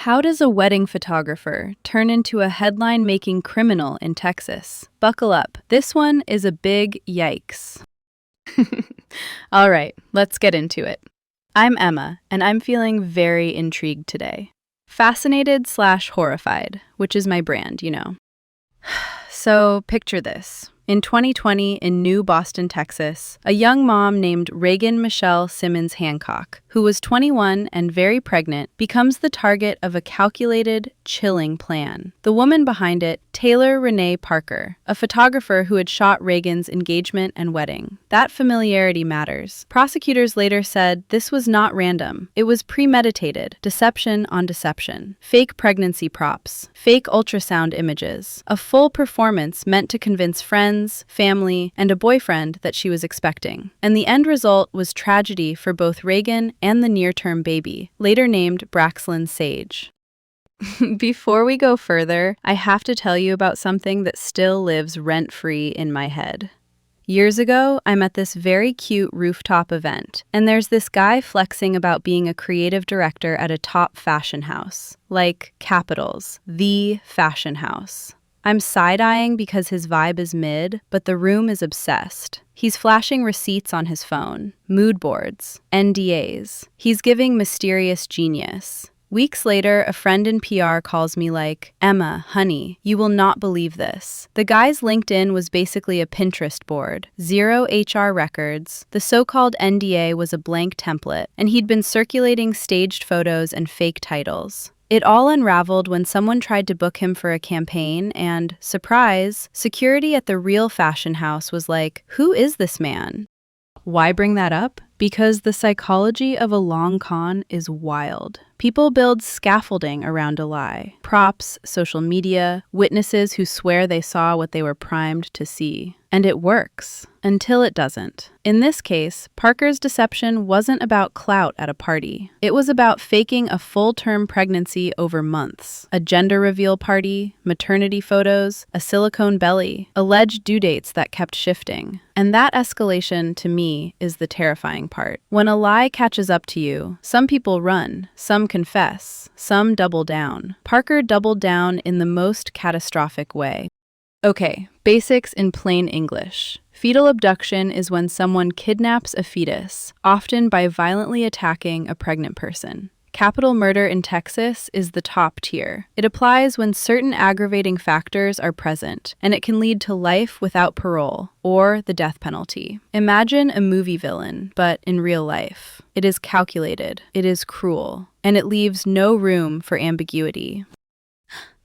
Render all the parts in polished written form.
How does a wedding photographer turn into a headline-making criminal in Texas? Buckle up. This one is a big yikes. All right, let's get into it. I'm Emma, and I'm feeling very intrigued today. Fascinated/horrified, which is my brand, you know. So, picture this. In 2020, in New Boston, Texas, a young mom named Reagan Michelle Simmons-Hancock, who was 21 and very pregnant, becomes the target of a calculated, chilling plan. The woman behind it, Taylor Renee Parker, a photographer who had shot Reagan's engagement and wedding. That familiarity matters. Prosecutors later said this was not random. It was premeditated, deception on deception. Fake pregnancy props, fake ultrasound images, a full performance meant to convince friends, family, and a boyfriend that she was expecting. And the end result was tragedy for both Reagan and the near-term baby, later named Braxlyn Sage. Before we go further, I have to tell you about something that still lives rent-free in my head. Years ago, I'm at this very cute rooftop event, and there's this guy flexing about being a creative director at a top fashion house, like capitals, the fashion house. I'm side-eyeing because his vibe is mid, but the room is obsessed. He's flashing receipts on his phone, mood boards, NDAs. He's giving mysterious genius. Weeks later, a friend in PR calls me like, "Emma, honey, you will not believe this." The guy's LinkedIn was basically a Pinterest board. 0 HR records, the so-called NDA was a blank template, and he'd been circulating staged photos and fake titles. It all unraveled when someone tried to book him for a campaign and, surprise, security at the real fashion house was like, "Who is this man?" Why bring that up? Because the psychology of a long con is wild. People build scaffolding around a lie. Props, social media, witnesses who swear they saw what they were primed to see. And it works. Until it doesn't. In this case, Parker's deception wasn't about clout at a party. It was about faking a full-term pregnancy over months. A gender reveal party, maternity photos, a silicone belly, alleged due dates that kept shifting. And that escalation, to me, is the terrifying part. When a lie catches up to you, some people run, some confess, some double down. Parker doubled down in the most catastrophic way. Okay, basics in plain English. Fetal abduction is when someone kidnaps a fetus, often by violently attacking a pregnant person. Capital murder in Texas is the top tier. It applies when certain aggravating factors are present, and it can lead to life without parole, or the death penalty. Imagine a movie villain, but in real life. It is calculated, it is cruel, and it leaves no room for ambiguity.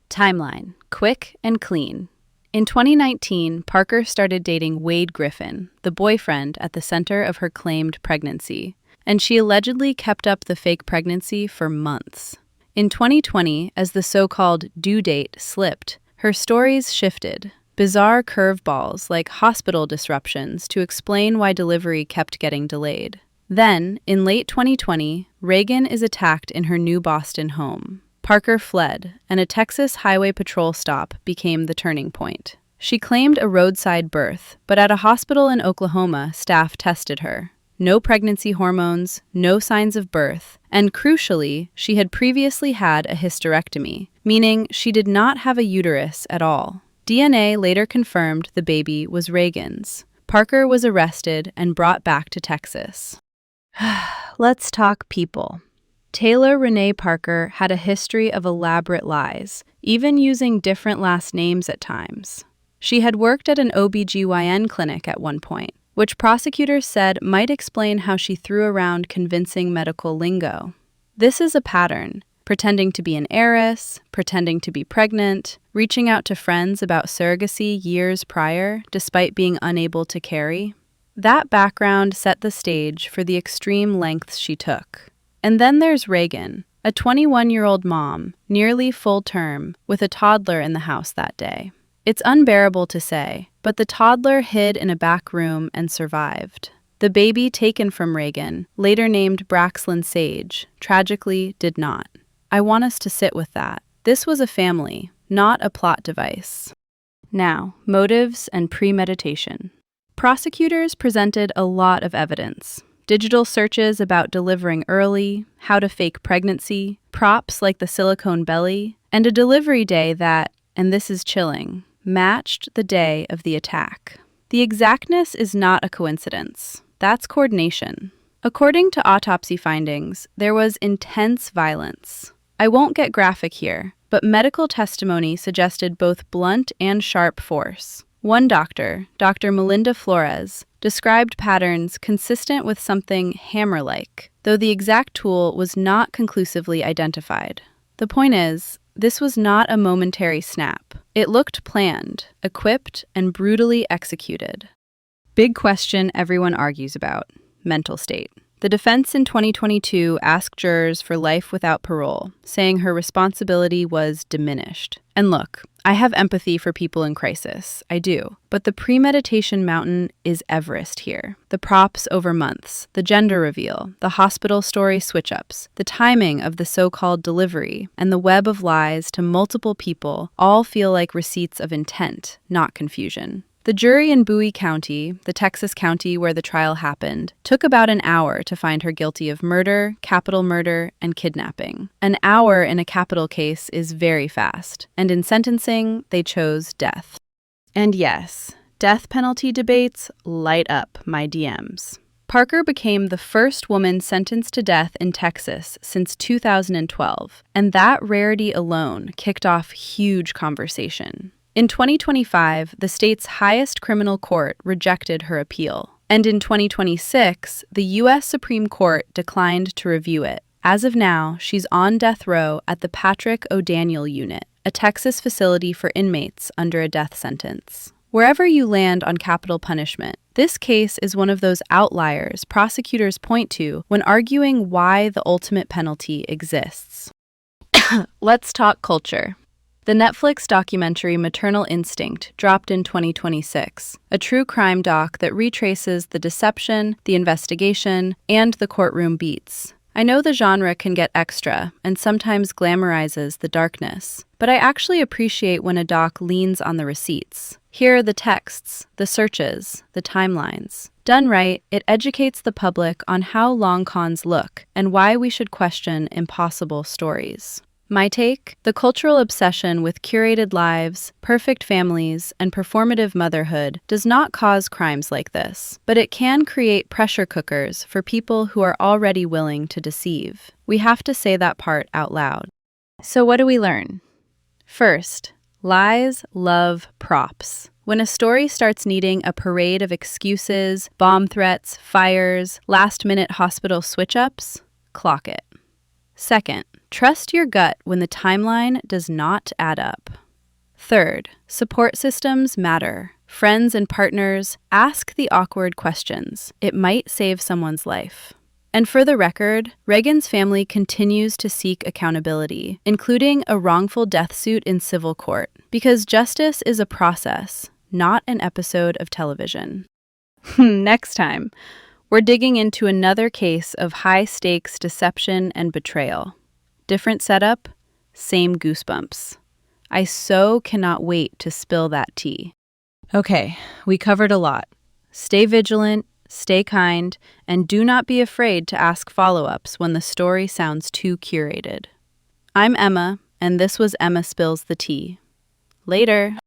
Timeline: quick and clean. In 2019, Parker started dating Wade Griffin, the boyfriend at the center of her claimed pregnancy, and she allegedly kept up the fake pregnancy for months. In 2020, as the so-called due date slipped, her stories shifted. Bizarre curveballs like hospital disruptions to explain why delivery kept getting delayed. Then, in late 2020, Reagan is attacked in her New Boston home. Parker fled, and a Texas Highway Patrol stop became the turning point. She claimed a roadside birth, but at a hospital in Oklahoma, staff tested her. No pregnancy hormones, no signs of birth, and crucially, she had previously had a hysterectomy, meaning she did not have a uterus at all. DNA later confirmed the baby was Reagan's. Parker was arrested and brought back to Texas. Let's talk people. Taylor Renee Parker had a history of elaborate lies, even using different last names at times. She had worked at an OB/GYN clinic at one point, which prosecutors said might explain how she threw around convincing medical lingo. This is a pattern: pretending to be an heiress, pretending to be pregnant, reaching out to friends about surrogacy years prior despite being unable to carry. That background set the stage for the extreme lengths she took. And then there's Reagan, a 21-year-old mom, nearly full-term, with a toddler in the house that day. It's unbearable to say, but the toddler hid in a back room and survived. The baby taken from Reagan, later named Braxlyn Sage, tragically did not. I want us to sit with that. This was a family, not a plot device. Now, motives and premeditation. Prosecutors presented a lot of evidence. Digital searches about delivering early, how to fake pregnancy, props like the silicone belly, and a delivery day that, and this is chilling, matched the day of the attack. The exactness is not a coincidence. That's coordination. According to autopsy findings, there was intense violence. I won't get graphic here, but medical testimony suggested both blunt and sharp force. One doctor, Dr. Melinda Flores, described patterns consistent with something hammer-like, though the exact tool was not conclusively identified. The point is, this was not a momentary snap. It looked planned, equipped, and brutally executed. Big question everyone argues about: mental state. The defense in 2022 asked jurors for life without parole, saying her responsibility was diminished. And look, I have empathy for people in crisis, I do. But the premeditation mountain is Everest here. The props over months, the gender reveal, the hospital story switch-ups, the timing of the so-called delivery, and the web of lies to multiple people all feel like receipts of intent, not confusion. The jury in Bowie County, the Texas county where the trial happened, took about an hour to find her guilty of murder, capital murder, and kidnapping. An hour in a capital case is very fast, and in sentencing, they chose death. And yes, death penalty debates light up my DMs. Parker became the first woman sentenced to death in Texas since 2012, and that rarity alone kicked off huge conversation. In 2025, the state's highest criminal court rejected her appeal. And in 2026, the U.S. Supreme Court declined to review it. As of now, she's on death row at the Patrick O'Daniel Unit, a Texas facility for inmates under a death sentence. Wherever you land on capital punishment, this case is one of those outliers prosecutors point to when arguing why the ultimate penalty exists. Let's talk culture. The Netflix documentary Maternal Instinct dropped in 2026, a true crime doc that retraces the deception, the investigation, and the courtroom beats. I know the genre can get extra and sometimes glamorizes the darkness, but I actually appreciate when a doc leans on the receipts. Here are the texts, the searches, the timelines. Done right, it educates the public on how long cons look and why we should question impossible stories. My take? The cultural obsession with curated lives, perfect families, and performative motherhood does not cause crimes like this, but it can create pressure cookers for people who are already willing to deceive. We have to say that part out loud. So what do we learn? First, lies love props. When a story starts needing a parade of excuses, bomb threats, fires, last-minute hospital switch-ups, clock it. Second, trust your gut when the timeline does not add up. Third, support systems matter. Friends and partners, ask the awkward questions. It might save someone's life. And for the record, Reagan's family continues to seek accountability, including a wrongful death suit in civil court, because justice is a process, not an episode of television. Next time, we're digging into another case of high-stakes deception and betrayal. Different setup, same goosebumps. I so cannot wait to spill that tea. Okay, we covered a lot. Stay vigilant, stay kind, and do not be afraid to ask follow-ups when the story sounds too curated. I'm Emma, and this was Emma Spills the Tea. Later.